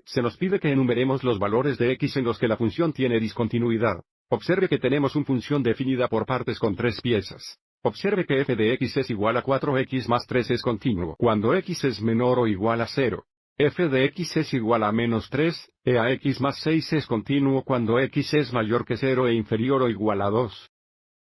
se nos pide que enumeremos los valores de x en los que la función tiene discontinuidad. Observe que tenemos una función definida por partes con 3 piezas. Observe que f de x es igual a 4x más 3 es continuo cuando x es menor o igual a 0. F de x es igual a menos 3, e a x más 6 es continuo cuando x es mayor que 0 e inferior o igual a 2.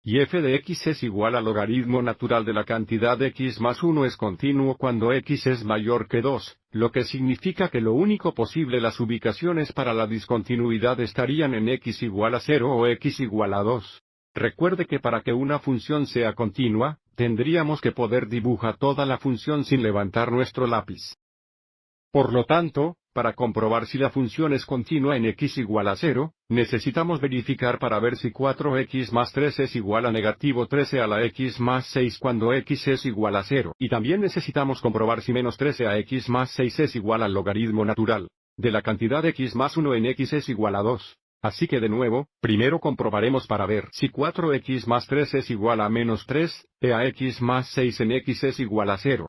Y f de x es igual al logaritmo natural de la cantidad x más 1 es continuo cuando x es mayor que 2, lo que significa que lo único posible las ubicaciones para la discontinuidad estarían en x igual a 0 o x igual a 2. Recuerde que para que una función sea continua, tendríamos que poder dibujar toda la función sin levantar nuestro lápiz. Por lo tanto, para comprobar si la función es continua en x igual a 0, necesitamos verificar para ver si 4x más 3 es igual a negativo 13 a la x más 6 cuando x es igual a 0. Y también necesitamos comprobar si menos 13 a x más 6 es igual al logaritmo natural de la cantidad x más 1 en x es igual a 2. Así que de nuevo, primero comprobaremos para ver si 4x más 3 es igual a menos 3, e a x más 6 en x es igual a 0.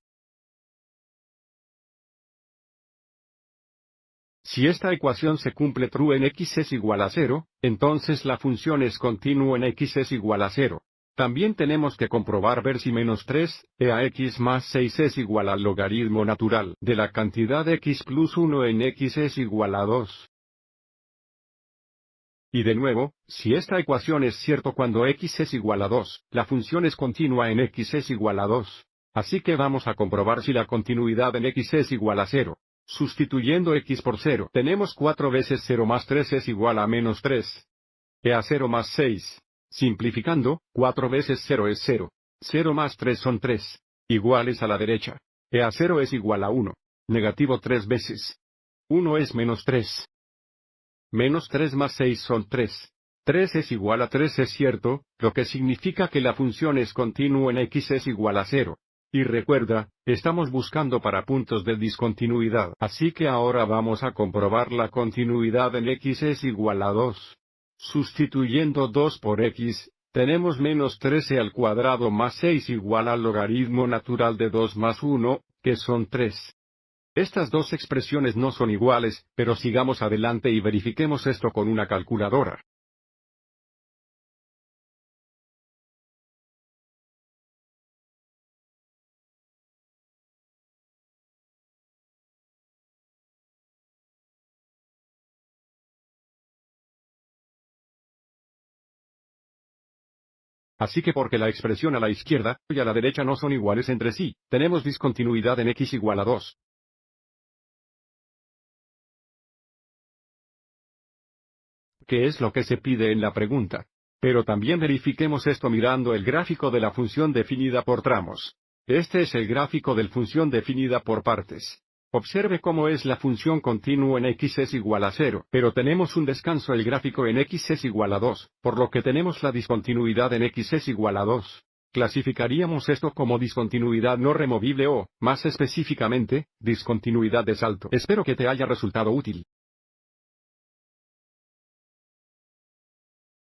Si esta ecuación se cumple true en x es igual a 0, entonces la función es continua en x es igual a 0. También tenemos que comprobar ver si menos 3, e a x más 6 es igual al logaritmo natural de la cantidad x plus 1 en x es igual a 2. Y de nuevo, si esta ecuación es cierto cuando x es igual a 2, la función es continua en x es igual a 2. Así que vamos a comprobar si la continuidad en x es igual a 0. Sustituyendo x por 0, tenemos 4 veces 0 más 3 es igual a menos 3. E a 0 más 6. Simplificando, 4 veces 0 es 0. 0 más 3 son 3. Iguales a la derecha. E a 0 es igual a 1. Negativo 3 veces 1 es menos 3. Menos 3 más 6 son 3. 3 es igual a 3 es cierto, lo que significa que la función es continua en x es igual a 0. Y recuerda, estamos buscando para puntos de discontinuidad. Así que ahora vamos a comprobar la continuidad en x es igual a 2. Sustituyendo 2 por x, tenemos menos 13 al cuadrado más 6 igual al logaritmo natural de 2 más 1, que son 3. Estas dos expresiones no son iguales, pero sigamos adelante y verifiquemos esto con una calculadora. Así que porque la expresión a la izquierda y a la derecha no son iguales entre sí, tenemos discontinuidad en x igual a 2. ¿Qué es lo que se pide en la pregunta? Pero también verifiquemos esto mirando el gráfico de la función definida por tramos. Este es el gráfico de la función definida por partes. Observe cómo es la función continua en x es igual a 0, pero tenemos un descanso el gráfico en x es igual a 2, por lo que tenemos la discontinuidad en x es igual a 2. Clasificaríamos esto como discontinuidad no removible o, más específicamente, discontinuidad de salto. Espero que te haya resultado útil.